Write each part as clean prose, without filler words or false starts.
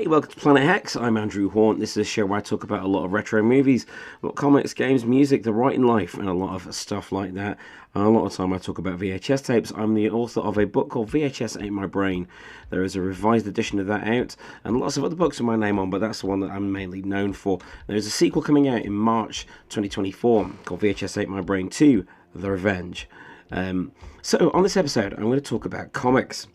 Hey, welcome to Planet Hex. I'm Andrew Horn. This is a show where I talk about a lot of retro movies, a lot of comics, games, music, the writing life, and a lot of stuff like that. A lot of time I talk about VHS tapes. I'm the author of a book called VHS Ain't My Brain. There is a revised edition of that out, and lots of other books with my name on, but that's the one that I'm mainly known for. There's a sequel coming out in March 2024 called VHS Ain't My Brain 2, The Revenge. So on this episode, I'm going to talk about comics.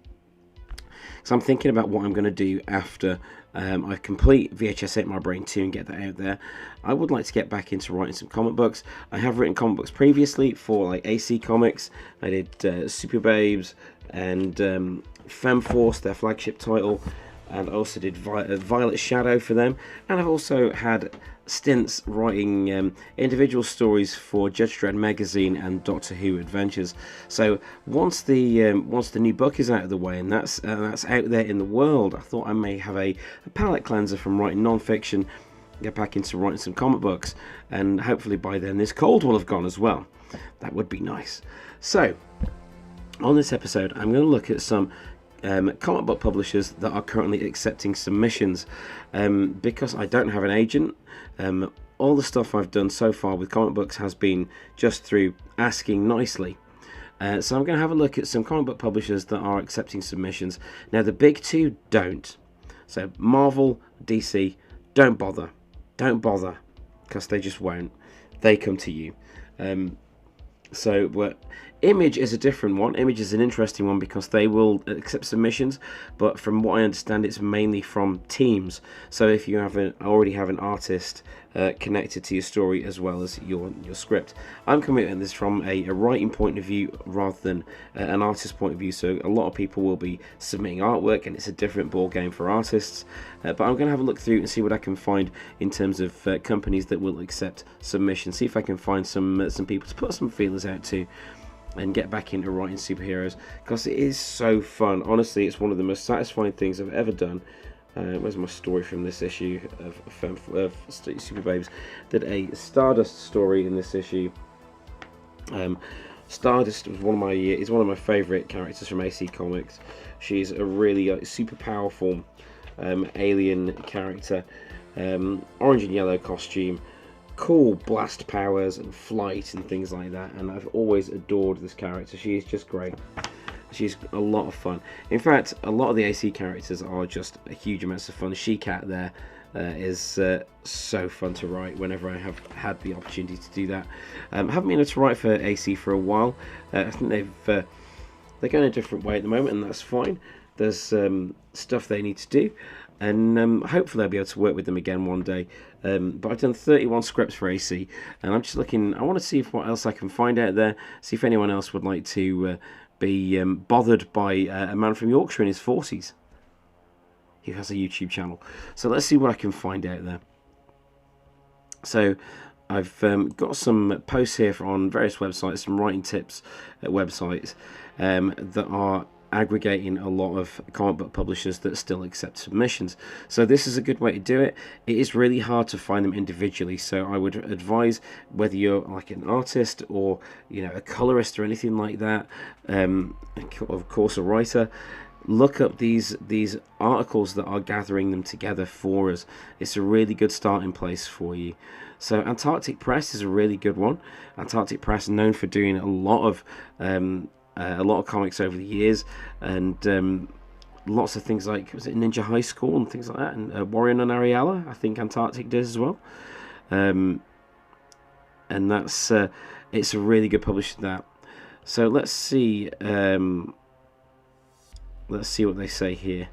So I'm thinking about what I'm going to do after I complete VHS Ain't My Brain 2 and get that out there. I would like to get back into writing some comic books. I have written comic books previously for like AC Comics. I did Super Babes and Femme Force, their flagship title, and I also did Violet Shadow for them. And I've also had stints writing individual stories for Judge Dredd magazine and Doctor Who Adventures. So once the new book is out of the way and that's out there in the world, I thought I may have a palate cleanser from writing non-fiction, get back into writing some comic books, and hopefully by then this cold will have gone as well. That would be nice. So on this episode, I'm going to look at some comic book publishers that are currently accepting submissions. Because I don't have an agent, all the stuff I've done so far with comic books has been just through asking nicely. So I'm going to have a look at some comic book publishers that are accepting submissions. Now the big two don't. So Marvel, DC, don't bother, because they just won't. They come to you. Image is a different one. Image is an interesting one because they will accept submissions, but from what I understand, it's mainly from teams. So if you already have an artist connected to your story as well as your script. I'm coming at this from a writing point of view rather than an artist point of view. So a lot of people will be submitting artwork, and it's a different ball game for artists. But I'm going to have a look through and see what I can find in terms of companies that will accept submissions. See if I can find some people to put some feelers out to, and get back into writing superheroes, because it is so fun. Honestly, it's one of the most satisfying things I've ever done. Where's my story from this issue of Super Babes? Did a Stardust story in this issue. Stardust was is one of my favourite characters from AC Comics. She's a really super powerful alien character, orange and yellow costume, cool blast powers and flight and things like that, and I've always adored this character. She is just great. She's a lot of fun. In fact, a lot of the AC characters are just a huge amounts of fun. She-Cat there is so fun to write whenever I have had the opportunity to do that. Haven't been able to write for AC for a while. I think they're going a different way at the moment, and that's fine. There's stuff they need to do, and hopefully I'll be able to work with them again one day. But I've done 31 scripts for AC, and I'm just looking. I want to see what else I can find out there. See if anyone else would like to be bothered by a man from Yorkshire in his 40s. He has a YouTube channel. So let's see what I can find out there. So I've got some posts here on various websites, some writing tips at websites that are aggregating a lot of comic book publishers that still accept submissions. So this is a good way to do it. It is really hard to find them individually, so I would advise, whether you're like an artist or a colorist or anything like that, of course a writer, look up these articles that are gathering them together for us. It's a really good starting place for you. So Antarctic Press is a really good one. Antarctic Press, known for doing a lot of comics over the years, and lots of things like, was it Ninja High School and things like that, and Warrior on Ariella, I think Antarctic does as well. And that's it's a really good publisher, that. So let's see what they say here.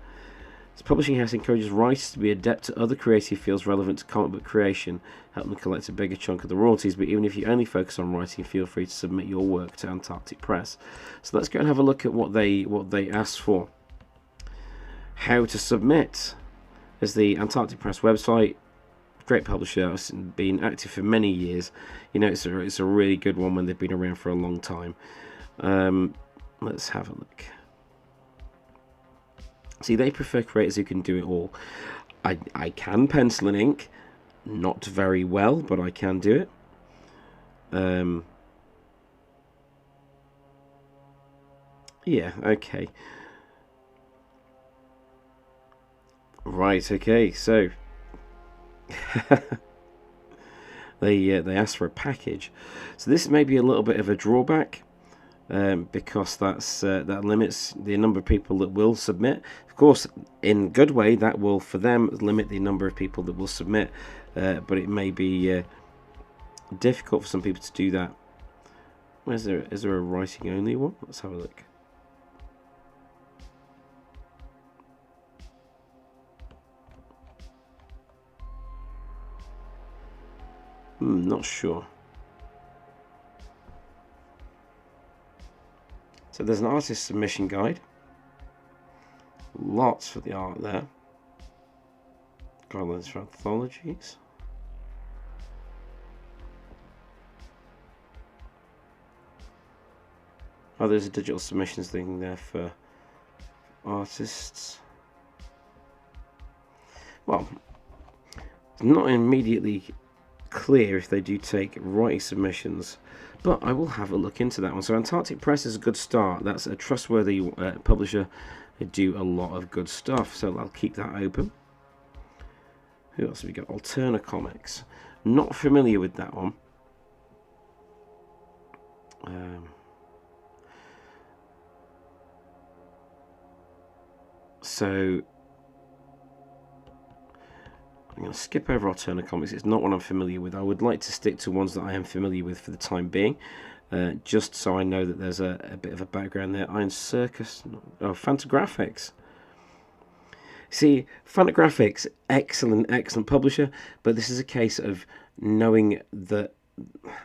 This publishing house encourages writers to be adept at other creative fields relevant to comic book creation, help them collect a bigger chunk of the royalties, but even if you only focus on writing, feel free to submit your work to Antarctic Press. So let's go and have a look at what they asked for. How to submit. There's the Antarctic Press website. Great publisher, has been active for many years. It's a really good one when they've been around for a long time. Let's have a look. See, they prefer creators who can do it all. I can pencil and ink, not very well, but I can do it. Yeah, okay. Right, okay, so they asked for a package. So this may be a little bit of a drawback, because that limits the number of people that will submit. Of course, in good way, that will for them limit the number of people that will submit, but it may be difficult for some people to do that. Is there a writing only one? Let's have a look. Not sure. So there's an artist submission guide. Lots for the art there. Guidelines for anthologies. Oh, there's a digital submissions thing there for artists. Well, it's not immediately clear if they do take writing submissions, but I will have a look into that one. So Antarctic Press is a good start. That's a trustworthy publisher. They do a lot of good stuff, so I'll keep that open. Who else have we got? Alterna Comics. Not familiar with that one. So I'm going to skip over Alterna Comics. It's not one I'm familiar with. I would like to stick to ones that I am familiar with for the time being, just so I know that there's a bit of a background there. Iron Circus, oh, Fantagraphics. See, Fantagraphics, excellent publisher, but this is a case of knowing that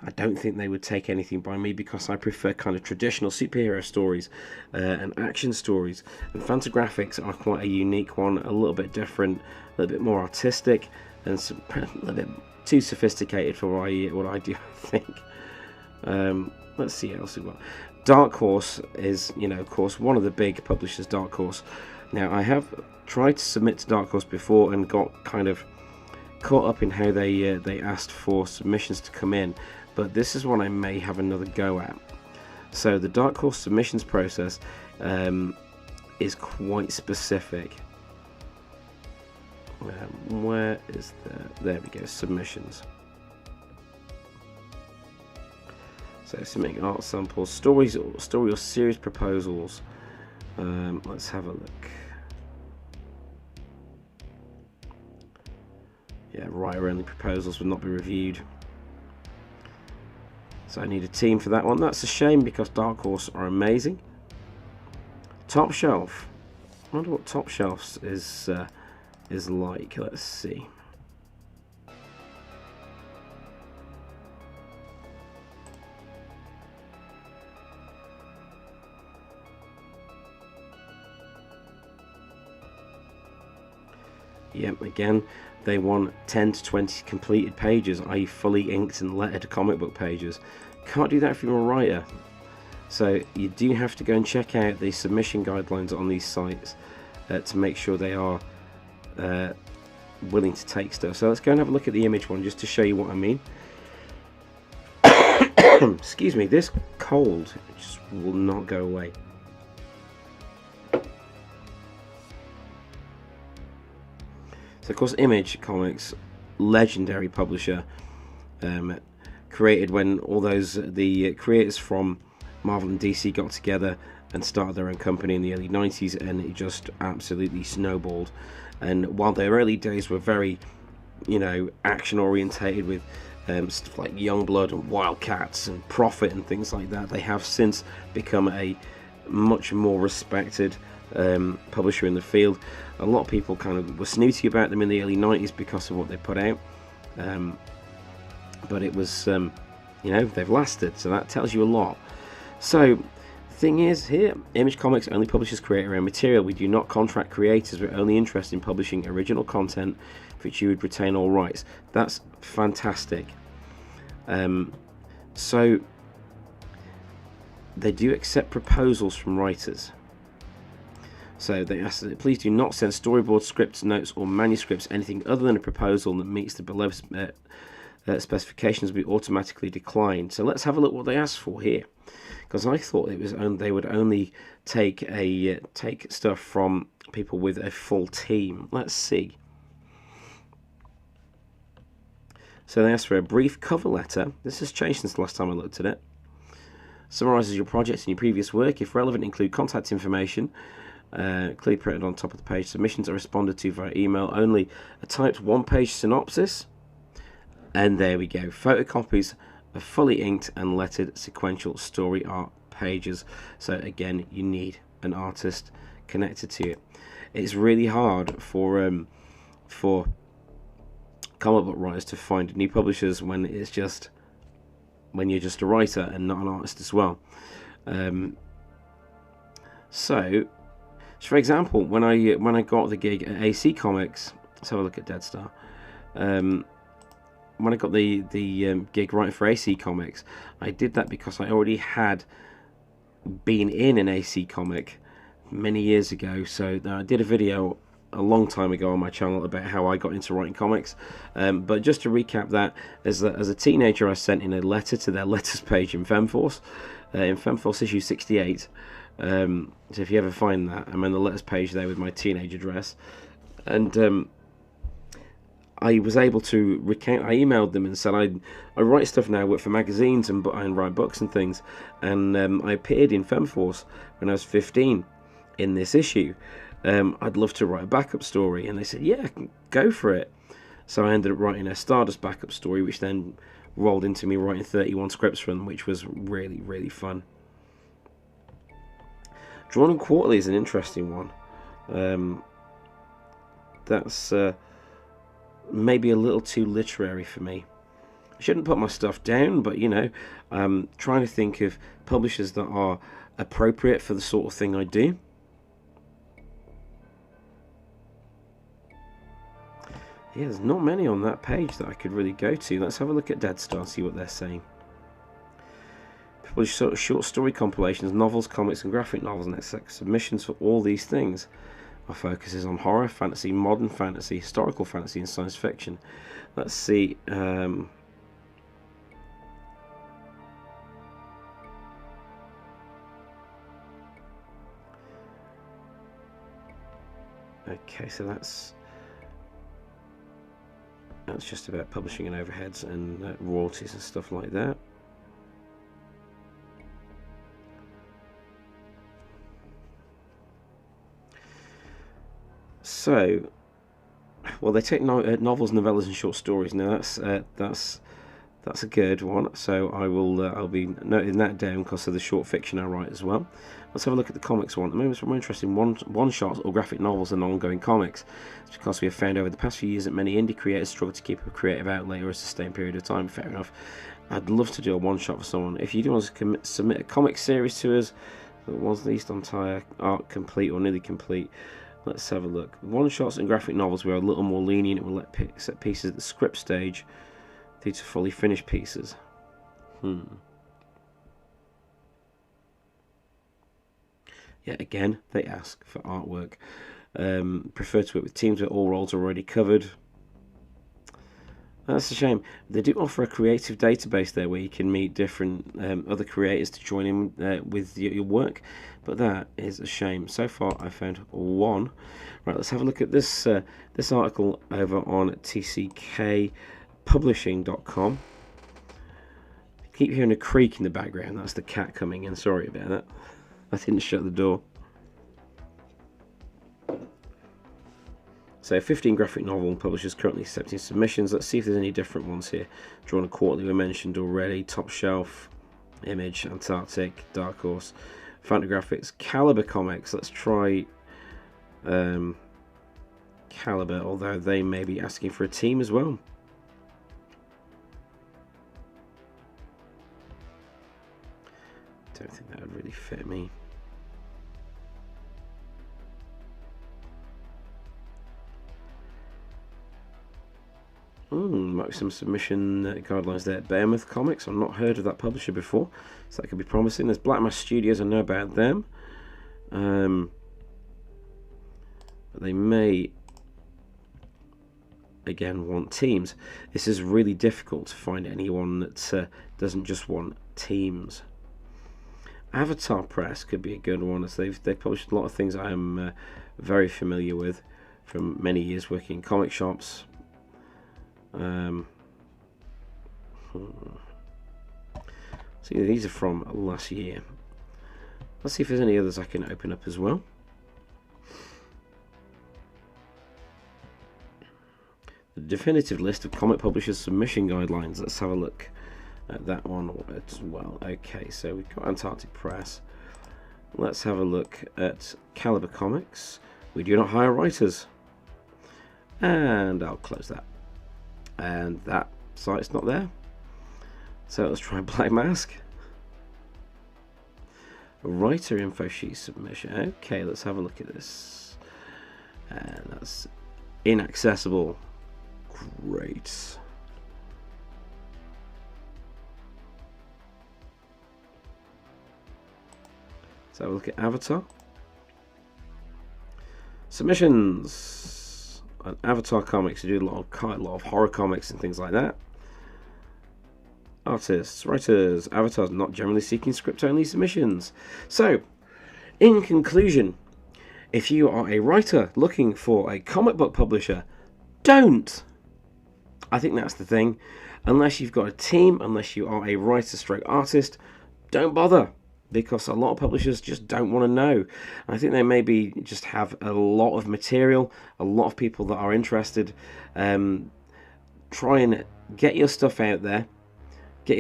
I don't think they would take anything by me, because I prefer kind of traditional superhero stories and action stories. And Fantagraphics are quite a unique one, a little bit different, a little bit more artistic, and a little bit too sophisticated for what I do, I think. Let's see what else we've got. Dark Horse is, of course, one of the big publishers, Dark Horse. Now, I have tried to submit to Dark Horse before and got kind of caught up in how they asked for submissions to come in, but this is one I may have another go at. So the Dark Horse submissions process is quite specific. Where is there we go, submissions. So submitting art samples, story or series proposals. Let's have a look. Yeah, writer-only proposals would not be reviewed. So I need a team for that one. That's a shame, because Dark Horse are amazing. Top Shelf. I wonder what Top Shelf is like. Let's see. Yep, again, they want 10 to 20 completed pages, i.e. fully inked and lettered comic book pages. Can't do that if you're a writer. So you do have to go and check out the submission guidelines on these sites to make sure they are willing to take stuff. So let's go and have a look at the image one, just to show you what I mean. Excuse me, this cold just will not go away. So of course, Image Comics, legendary publisher, created when all the creators from Marvel and DC got together and started their own company in the early 90s, and it just absolutely snowballed. And while their early days were very, action orientated with stuff like Youngblood and Wildcats and Prophet and things like that, they have since become a much more respected publisher in the field. A lot of people kind of were snooty about them in the early 90s because of what they put out, but it was they've lasted, so that tells you a lot. So the thing is, here Image Comics only publishes creator-owned material. We do not contract creators. We're only interested in publishing original content for which you would retain all rights. That's fantastic. So they do accept proposals from writers. So they ask that please do not send storyboards, scripts, notes, or manuscripts. Anything other than a proposal that meets the below specifications will be automatically declined. So let's have a look what they asked for here. because I thought it was they would only take stuff from people with a full team. Let's see. So they asked for a brief cover letter. This has changed since the last time I looked at it. Summarises your projects and your previous work. If relevant, include contact information. Clearly printed on top of the page. Submissions are responded to via email only. A typed one-page synopsis. And there we go. Photocopies of fully inked and lettered sequential story art pages. So again, you need an artist connected to it. It's really hard for comic book writers to find new publishers when you're just a writer and not an artist as well. So for example, when I got the gig at AC Comics, let's have a look at Dead Star. When I got the gig writing for AC Comics, I did that because I already had been in an AC comic many years ago. So I did a video a long time ago on my channel about how I got into writing comics, but just to recap that, as a teenager I sent in a letter to their letters page in Femforce issue 68. So if you ever find that, I'm on the letters page there with my teenage address, and I was able to recount. I emailed them and said I write stuff now, work for magazines and write books and things, and I appeared in Femforce when I was 15 in this issue. I'd love to write a backup story, and they said, yeah, go for it. So I ended up writing a Stardust backup story, which then rolled into me writing 31 scripts for them, which was really, really fun. Drawn and Quarterly is an interesting one. That's maybe a little too literary for me. I shouldn't put my stuff down, but you know, I'm trying to think of publishers that are appropriate for the sort of thing I do. Yeah, there's not many on that page that I could really go to. Let's have a look at Dead Star and see what they're saying. Publish sort of short story compilations, novels, comics, and graphic novels, and accept submissions for all these things. Our focus is on horror, fantasy, modern fantasy, historical fantasy, and science fiction. Let's see. Okay, so that's just about publishing and overheads and royalties and stuff like that. So, well, they take novels, novellas, and short stories. Now that's a good one. So I'll be noting that down because of the short fiction I write as well. Let's have a look at the comics one. At the moment, it's more interesting one-shots or graphic novels than ongoing comics. It's because we have found over the past few years that many indie creators struggle to keep a creative outlet or a sustained period of time. Fair enough. I'd love to do a one-shot for someone. If you do want to submit a comic series to us that was at least entire art complete or nearly complete, let's have a look. One-shots and graphic novels, we are a little more lenient and we'll let set pieces at the script stage due to fully finished pieces. Yeah, again, they ask for artwork. Prefer to work with teams where all roles are already covered. That's a shame. They do offer a creative database there where you can meet different other creators to join in with your work, but that is a shame. So far, I found one. Right, let's have a look at this this article over on tckpublishing.com. Keep hearing a creak in the background. That's the cat coming in. Sorry about that. I didn't shut the door. So 15 graphic novel publishers currently accepting submissions. Let's see if there's any different ones here. Drawn and Quarterly we mentioned already. Top Shelf, Image, Antarctic, Dark Horse, Fantagraphics, Caliber Comics. Let's try Caliber, although they may be asking for a team as well. Don't think that would really fit me. Might be some submission guidelines there. Behemoth Comics, I've not heard of that publisher before, so that could be promising. There's Black Mass Studios, I know about them. But they may, again, want teams. This is really difficult to find anyone that doesn't just want teams. Avatar Press could be a good one, as they've published a lot of things I am very familiar with from many years working in comic shops. See, these are from last year. Let's see if there's any others I can open up as well. The definitive list of comic publishers' submission guidelines. Let's have a look at that one as well. Okay, so we've got Antarctic Press. Let's have a look at Caliber Comics. We do not hire writers. And I'll close that. And that site's not there. So let's try Black Mask. Writer info sheet submission. Okay, let's have a look at this. And that's inaccessible. Great. Let's have a look at Avatar. Submissions. On Avatar Comics, you do quite a lot of horror comics and things like that. Artists, writers, Avatar's not generally seeking script-only submissions. So, in conclusion, if you are a writer looking for a comic book publisher, don't. I think that's the thing. Unless you've got a team, unless you are a writer/artist, don't bother, because a lot of publishers just don't want to know. I think they maybe just have a lot of material, a lot of people that are interested. Try and get your stuff out there. Get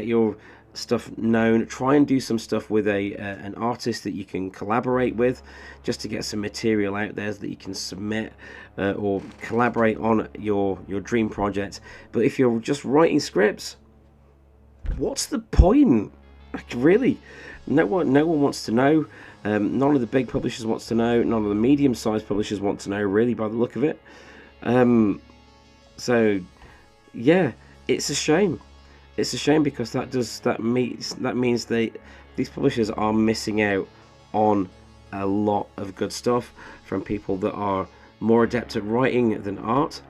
your stuff known. Try and do some stuff with an artist that you can collaborate with, just to get some material out there that you can submit or collaborate on your dream project. But if you're just writing scripts, what's the point? Like, really, no one wants to know. None of the big publishers wants to know. None of the medium-sized publishers want to know, really, by the look of it. So yeah, it's a shame. It's a shame, because that means these publishers are missing out on a lot of good stuff from people that are more adept at writing than art.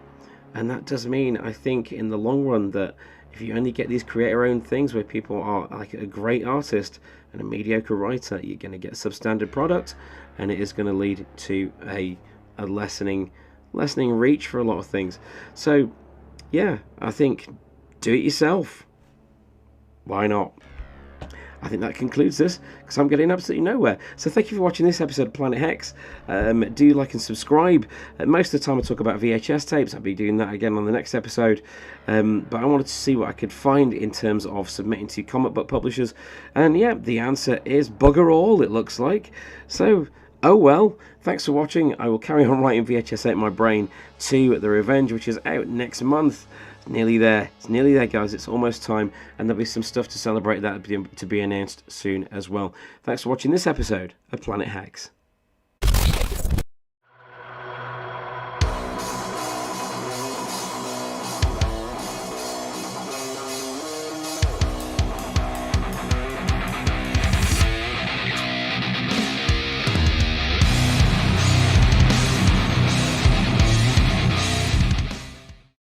And that does mean, I think, in the long run, that if you only get these creator-owned things where people are like a great artist and a mediocre writer, you're going to get a substandard product, and it is going to lead to a lessening reach for a lot of things. So yeah, I think do it yourself. Why not? I think that concludes this, because I'm getting absolutely nowhere. So thank you for watching this episode of Planet Hex. Do like and subscribe. Most of the time I talk about VHS tapes. I'll be doing that again on the next episode. But I wanted to see what I could find in terms of submitting to comic book publishers. And yeah, the answer is bugger all, it looks like. So, oh well. Thanks for watching. I will carry on writing VHS out my brain to The Revenge, which is out next month. Nearly there. It's nearly there, guys. It's almost time, and there'll be some stuff to celebrate that to be announced soon as well. Thanks for watching this episode of Planet Hex.